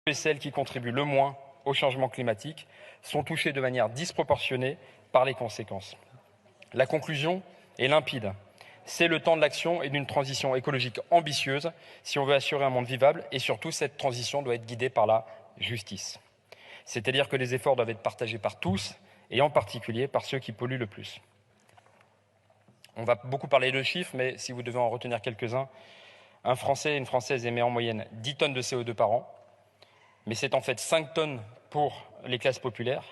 et celles qui contribuent le moins au changement climatique sont touchées de manière disproportionnée par les conséquences. La conclusion est limpide. C'est le temps de l'action et d'une transition écologique ambitieuse si on veut assurer un monde vivable, et surtout cette transition doit être guidée par la justice. C'est-à-dire que les efforts doivent être partagés par tous, et en particulier par ceux qui polluent le plus. On va beaucoup parler de chiffres, mais si vous devez en retenir quelques-uns, un Français et une Française émet en moyenne 10 tonnes de CO2 par an, mais c'est en fait 5 tonnes pour les classes populaires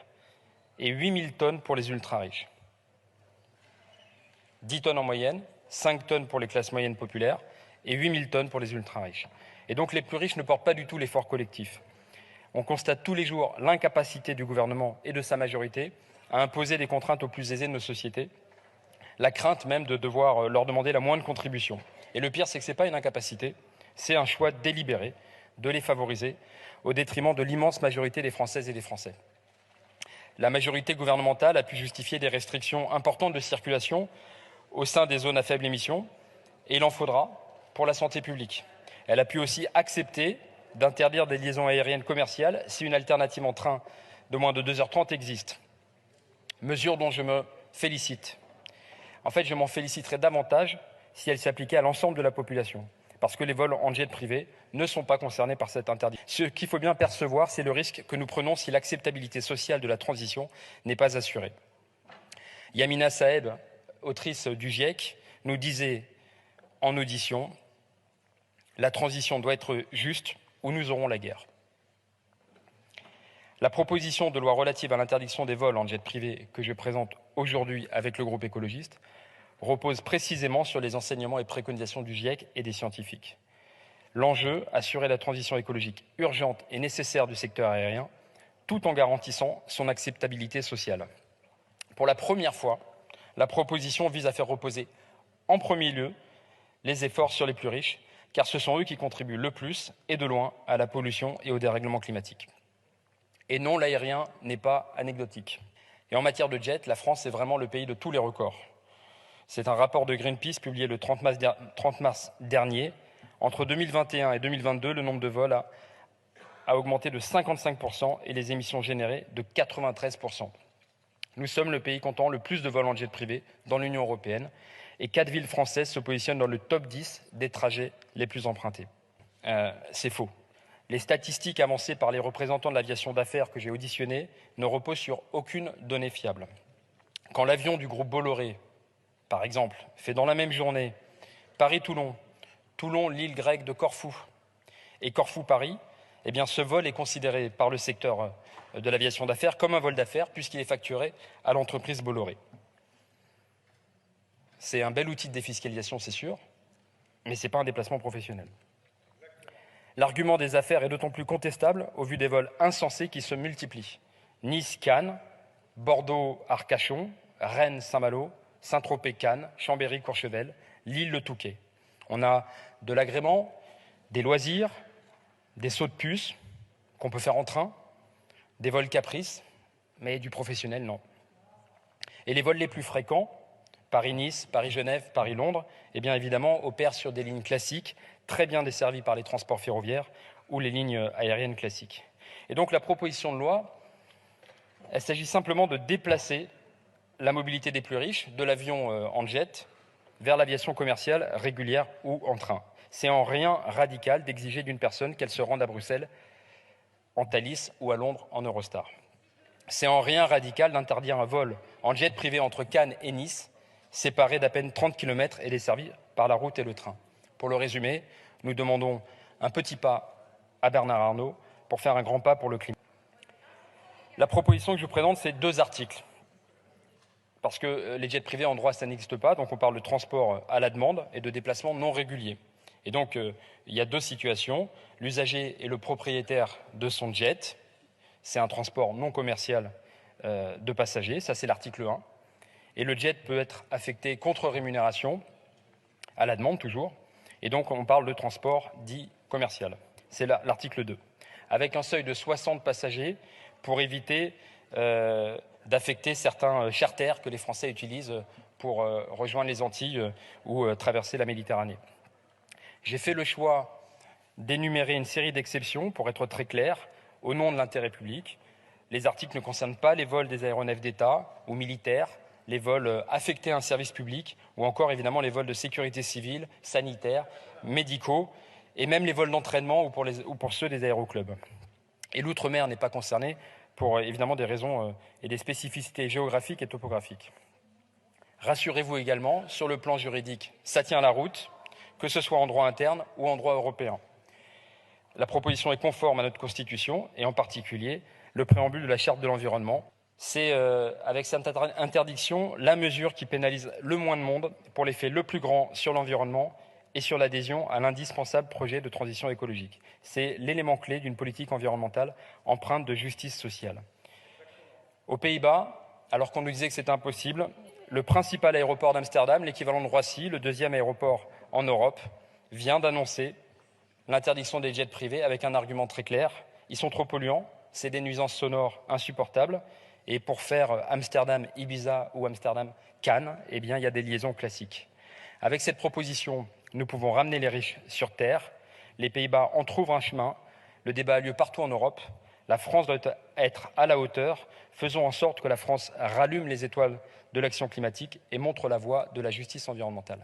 et 8000 tonnes pour les ultra-riches. 10 tonnes en moyenne, 5 tonnes pour les classes moyennes populaires et 8000 tonnes pour les ultra-riches. Et donc les plus riches ne portent pas du tout l'effort collectif. On constate tous les jours l'incapacité du gouvernement et de sa majorité à imposer des contraintes aux plus aisés de nos sociétés, la crainte même de devoir leur demander la moindre contribution. Et le pire, c'est que ce n'est pas une incapacité, c'est un choix délibéré de les favoriser au détriment de l'immense majorité des Françaises et des Français. La majorité gouvernementale a pu justifier des restrictions importantes de circulation au sein des zones à faible émission, et il en faudra pour la santé publique. Elle a pu aussi accepter d'interdire des liaisons aériennes commerciales si une alternative en train de moins de 2h30 existe. Mesure dont je me félicite. En fait, je m'en féliciterais davantage si elle s'appliquait à l'ensemble de la population, parce que les vols en jet privé ne sont pas concernés par cette interdiction. Ce qu'il faut bien percevoir, c'est le risque que nous prenons si l'acceptabilité sociale de la transition n'est pas assurée. Yamina Saeb, autrice du GIEC, nous disait en audition « La transition doit être juste ou nous aurons la guerre ». La proposition de loi relative à l'interdiction des vols en jet privé que je présente aujourd'hui avec le groupe écologiste repose précisément sur les enseignements et préconisations du GIEC et des scientifiques. L'enjeu, assurer la transition écologique urgente et nécessaire du secteur aérien, tout en garantissant son acceptabilité sociale. Pour la première fois, la proposition vise à faire reposer en premier lieu les efforts sur les plus riches, car ce sont eux qui contribuent le plus et de loin à la pollution et au dérèglement climatique. Et non, l'aérien n'est pas anecdotique. Et en matière de jet, la France est vraiment le pays de tous les records. C'est un rapport de Greenpeace publié le 30 mars dernier. Entre 2021 et 2022, le nombre de vols a augmenté de 55% et les émissions générées de 93%. Nous sommes le pays comptant le plus de vols en jet privé dans l'Union européenne et 4 villes françaises se positionnent dans le top 10 des trajets les plus empruntés. C'est faux. Les statistiques avancées par les représentants de l'aviation d'affaires que j'ai auditionnés ne reposent sur aucune donnée fiable. Quand l'avion du groupe Bolloré, par exemple, fait dans la même journée Paris-Toulon, Toulon-l'île grecque de Corfou et Corfou-Paris, eh bien ce vol est considéré par le secteur de l'aviation d'affaires comme un vol d'affaires puisqu'il est facturé à l'entreprise Bolloré. C'est un bel outil de défiscalisation, c'est sûr, mais ce n'est pas un déplacement professionnel. L'argument des affaires est d'autant plus contestable au vu des vols insensés qui se multiplient. Nice-Cannes, Bordeaux-Arcachon, Rennes-Saint-Malo, Saint-Tropez-Cannes, Chambéry-Courchevel, Lille-Le Touquet. On a de l'agrément, des loisirs, des sauts de puce qu'on peut faire en train, des vols caprices, mais du professionnel, non. Et les vols les plus fréquents, Paris-Nice, Paris-Genève, Paris-Londres, eh bien évidemment opèrent sur des lignes classiques, très bien desservies par les transports ferroviaires ou les lignes aériennes classiques. Et donc la proposition de loi, il s'agit simplement de déplacer la mobilité des plus riches de l'avion en jet vers l'aviation commerciale régulière ou en train. C'est en rien radical d'exiger d'une personne qu'elle se rende à Bruxelles en Thalys ou à Londres en Eurostar. C'est en rien radical d'interdire un vol en jet privé entre Cannes et Nice, séparé d'à peine 30 km et desservi par la route et le train. Pour le résumer, nous demandons un petit pas à Bernard Arnault pour faire un grand pas pour le climat. La proposition que je vous présente, c'est 2 articles. Parce que les jets privés en droit, ça n'existe pas, donc on parle de transport à la demande et de déplacement non régulier. Et donc, il y a 2 situations. L'usager est le propriétaire de son jet. C'est un transport non commercial de passagers, ça c'est l'article 1. Et le jet peut être affecté contre rémunération, à la demande toujours. Et donc, on parle de transport dit commercial. C'est l'article 2. Avec un seuil de 60 passagers pour éviter d'affecter certains charters que les Français utilisent pour rejoindre les Antilles ou traverser la Méditerranée. J'ai fait le choix d'énumérer une série d'exceptions, pour être très clair, au nom de l'intérêt public. Les articles ne concernent pas les vols des aéronefs d'État ou militaires, les vols affectés à un service public, ou encore évidemment les vols de sécurité civile, sanitaires, médicaux, et même les vols d'entraînement ou pour ceux des aéroclubs. Et l'outre-mer n'est pas concerné pour évidemment des raisons et des spécificités géographiques et topographiques. Rassurez-vous également, sur le plan juridique, ça tient la route, que ce soit en droit interne ou en droit européen. La proposition est conforme à notre Constitution, et en particulier le préambule de la Charte de l'environnement. C'est, avec cette interdiction, la mesure qui pénalise le moins de monde pour l'effet le plus grand sur l'environnement et sur l'adhésion à l'indispensable projet de transition écologique. C'est l'élément clé d'une politique environnementale empreinte de justice sociale. Aux Pays-Bas, alors qu'on nous disait que c'était impossible, le principal aéroport d'Amsterdam, l'équivalent de Roissy, le deuxième aéroport en Europe, vient d'annoncer l'interdiction des jets privés avec un argument très clair. Ils sont trop polluants, c'est des nuisances sonores insupportables. Et pour faire Amsterdam-Ibiza ou Amsterdam-Cannes, eh bien, il y a des liaisons classiques. Avec cette proposition, nous pouvons ramener les riches sur terre. Les Pays-Bas en trouvent un chemin. Le débat a lieu partout en Europe. La France doit être à la hauteur. Faisons en sorte que la France rallume les étoiles de l'action climatique et montre la voie de la justice environnementale.